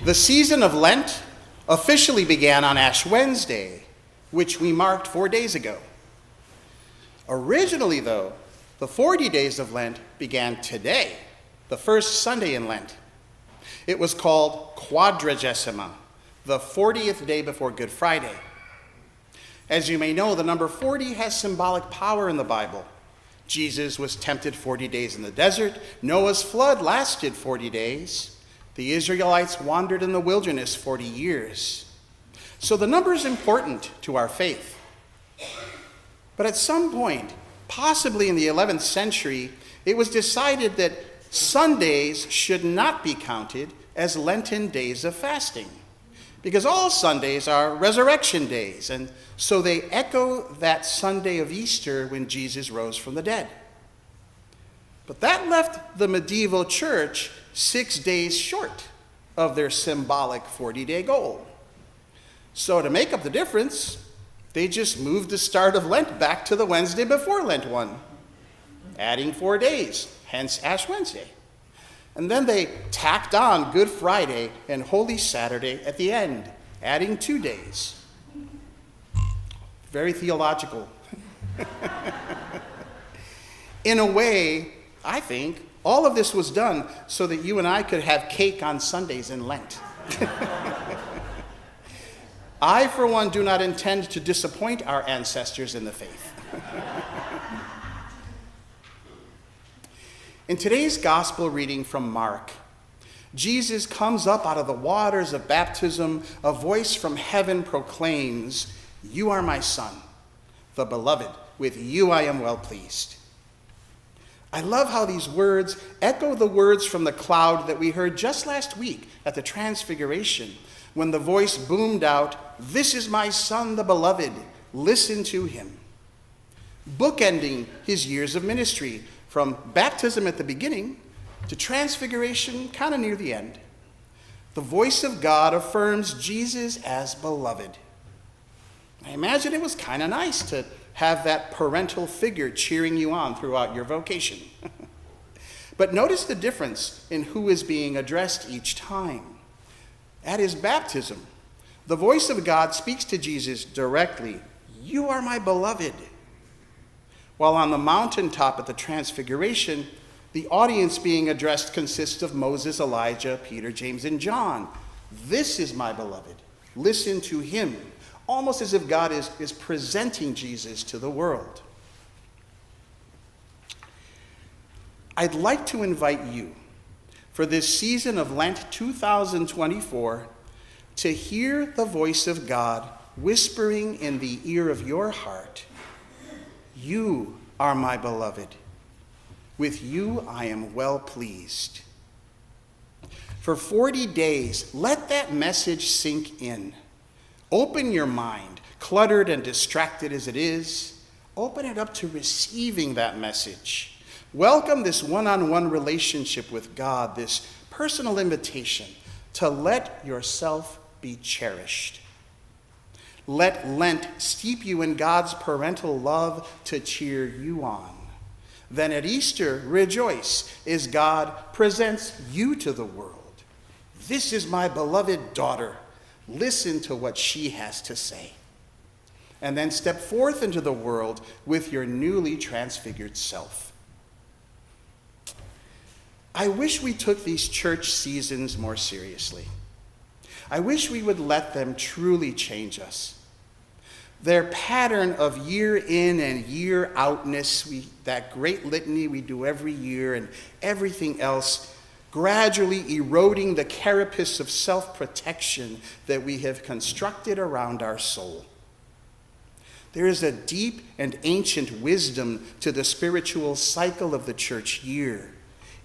The season of Lent officially began on Ash Wednesday, which we marked 4 days ago. Originally, though, the 40 days of Lent began today, the first Sunday in Lent. It was called Quadragesima, the 40th day before Good Friday. As you may know, the number 40 has symbolic power in the Bible. Jesus was tempted 40 days in the desert. Noah's flood lasted 40 days. The Israelites wandered in the wilderness 40 years. So the number is important to our faith. But at some point, possibly in the 11th century, it was decided that Sundays should not be counted as Lenten days of fasting, because all Sundays are resurrection days, and so they echo that Sunday of Easter when Jesus rose from the dead. But that left the medieval church 6 days short of their symbolic 40-day goal. So to make up the difference, they just moved the start of Lent back to the Wednesday before Lent one, adding 4 days, hence Ash Wednesday. And then they tacked on Good Friday and Holy Saturday at the end, adding 2 days. Very theological. In a way, I think, all of this was done so that you and I could have cake on Sundays in Lent. I, for one, do not intend to disappoint our ancestors in the faith. In today's gospel reading from Mark, Jesus comes up out of the waters of baptism. A voice from heaven proclaims, "You are my Son, the beloved. With you I am well pleased." I love how these words echo the words from the cloud that we heard just last week at the Transfiguration, when the voice boomed out, "This is my Son, the beloved. Listen to him." Bookending his years of ministry, from baptism at the beginning to Transfiguration kind of near the end, the voice of God affirms Jesus as beloved. I imagine it was kind of nice to have that parental figure cheering you on throughout your vocation. But notice the difference in who is being addressed each time. At his baptism, the voice of God speaks to Jesus directly, "You are my beloved." While on the mountaintop at the Transfiguration, the audience being addressed consists of Moses, Elijah, Peter, James, and John. "This is my beloved. Listen to him." Almost as if God is presenting Jesus to the world. I'd like to invite you, for this season of Lent 2024, to hear the voice of God whispering in the ear of your heart, "You are my beloved. With you I am well pleased." For 40 days, let that message sink in. Open your mind, cluttered and distracted as it is. Open it up to receiving that message. Welcome this one-on-one relationship with God, this personal invitation to let yourself be cherished. Let Lent steep you in God's parental love to cheer you on. Then at Easter, rejoice as God presents you to the world. "This is my beloved daughter. Listen to what she has to say." And then step forth into the world with your newly transfigured self. I wish we took these church seasons more seriously. I wish we would let them truly change us. Their pattern of year in and year outness, that great litany we do every year, and everything else, gradually eroding the carapace of self-protection that we have constructed around our soul. There is a deep and ancient wisdom to the spiritual cycle of the church year.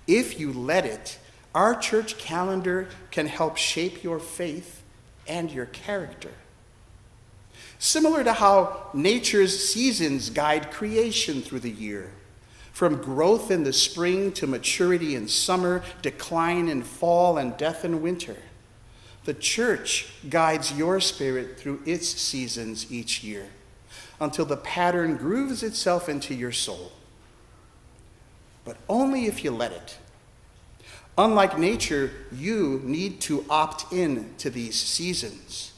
If you let it, our church calendar can help shape your faith and your character. Similar to how nature's seasons guide creation through the year, from growth in the spring to maturity in summer, decline in fall, and death in winter. The church guides your spirit through its seasons each year until the pattern grooves itself into your soul. But only if you let it. Unlike nature, you need to opt in to these seasons.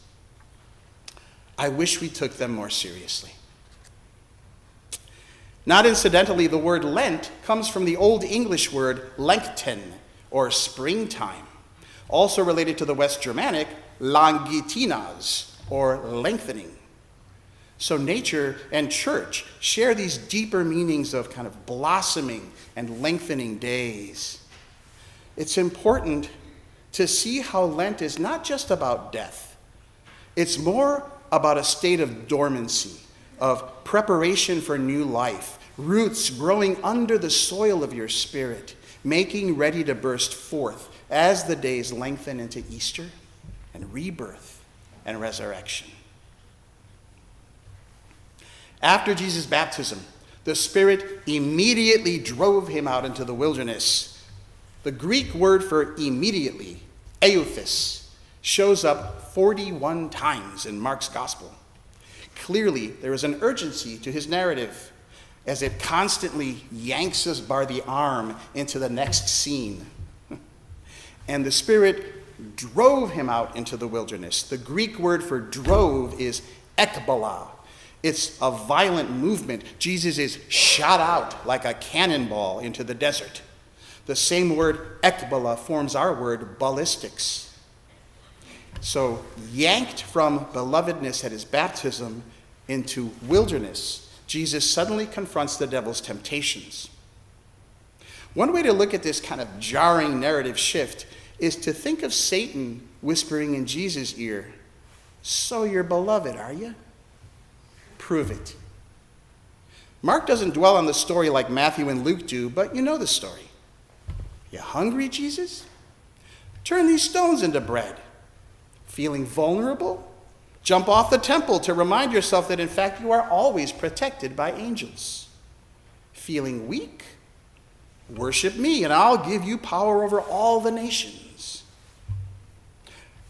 I wish we took them more seriously. Not incidentally, the word Lent comes from the Old English word Lengten, or springtime, also related to the West Germanic langitinas, or lengthening. So nature and church share these deeper meanings of kind of blossoming and lengthening days. It's important to see how Lent is not just about death. It's more about a state of dormancy, of preparation for new life, roots growing under the soil of your spirit, making ready to burst forth as the days lengthen into Easter and rebirth and resurrection. After Jesus' baptism, the Spirit immediately drove him out into the wilderness. The Greek word for immediately, euthys, shows up 41 times in Mark's gospel. Clearly, there is an urgency to his narrative as it constantly yanks us by the arm into the next scene. And the Spirit drove him out into the wilderness. The Greek word for drove is ekbala. It's a violent movement. Jesus is shot out like a cannonball into the desert. The same word ekbala forms our word ballistics. So yanked from belovedness at his baptism into wilderness, Jesus suddenly confronts the devil's temptations. One way to look at this kind of jarring narrative shift is to think of Satan whispering in Jesus' ear, "So you're beloved, are you? Prove it." Mark doesn't dwell on the story like Matthew and Luke do, but you know the story. You hungry, Jesus? Turn these stones into bread. Feeling vulnerable? Jump off the temple to remind yourself that in fact you are always protected by angels. Feeling weak? Worship me and I'll give you power over all the nations.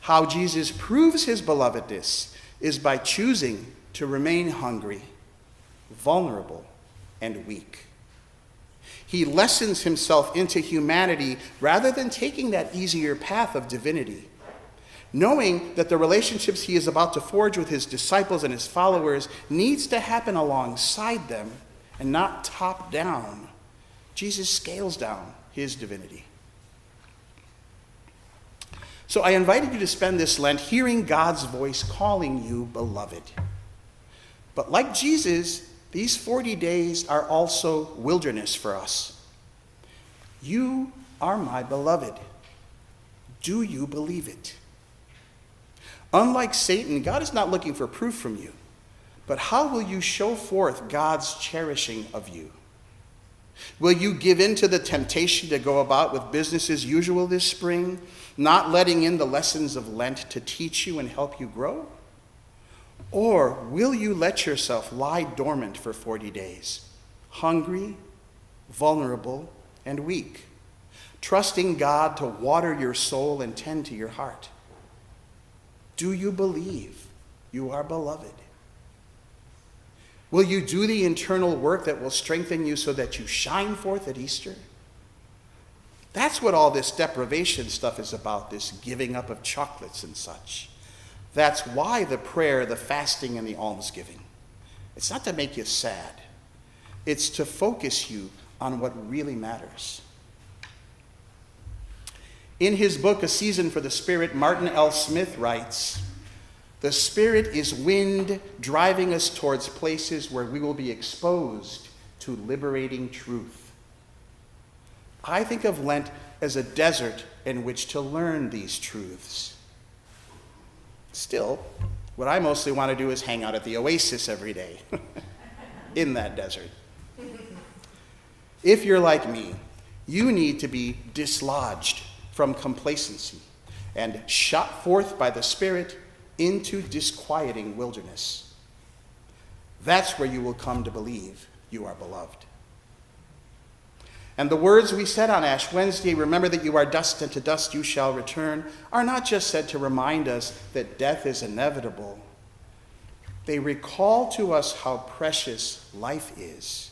How Jesus proves his belovedness is by choosing to remain hungry, vulnerable, and weak. He lessens himself into humanity rather than taking that easier path of divinity, knowing that the relationships he is about to forge with his disciples and his followers needs to happen alongside them and not top down. Jesus scales down his divinity. So I invited you to spend this Lent hearing God's voice calling you beloved. But like Jesus, these 40 days are also wilderness for us. You are my beloved. Do you believe it? Unlike Satan, God is not looking for proof from you, but how will you show forth God's cherishing of you? Will you give in to the temptation to go about with business as usual this spring, not letting in the lessons of Lent to teach you and help you grow? Or will you let yourself lie dormant for 40 days, hungry, vulnerable, and weak, trusting God to water your soul and tend to your heart? Do you believe you are beloved? Will you do the internal work that will strengthen you so that you shine forth at Easter? That's what all this deprivation stuff is about, this giving up of chocolates and such. That's why the prayer, the fasting, and the almsgiving. It's not to make you sad. It's to focus you on what really matters. In his book, A Season for the Spirit, Martin L. Smith writes, "The Spirit is wind driving us towards places where we will be exposed to liberating truth." I think of Lent as a desert in which to learn these truths. Still, what I mostly want to do is hang out at the oasis every day in that desert. If you're like me, you need to be dislodged from complacency and shot forth by the Spirit into disquieting wilderness. That's where you will come to believe you are beloved. And the words we said on Ash Wednesday, "Remember that you are dust and to dust you shall return," are not just said to remind us that death is inevitable. They recall to us how precious life is.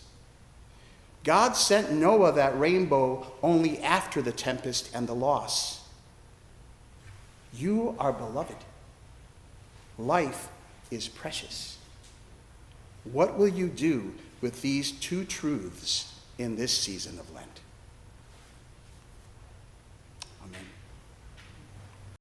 God sent Noah that rainbow only after the tempest and the loss. You are beloved. Life is precious. What will you do with these two truths in this season of Lent?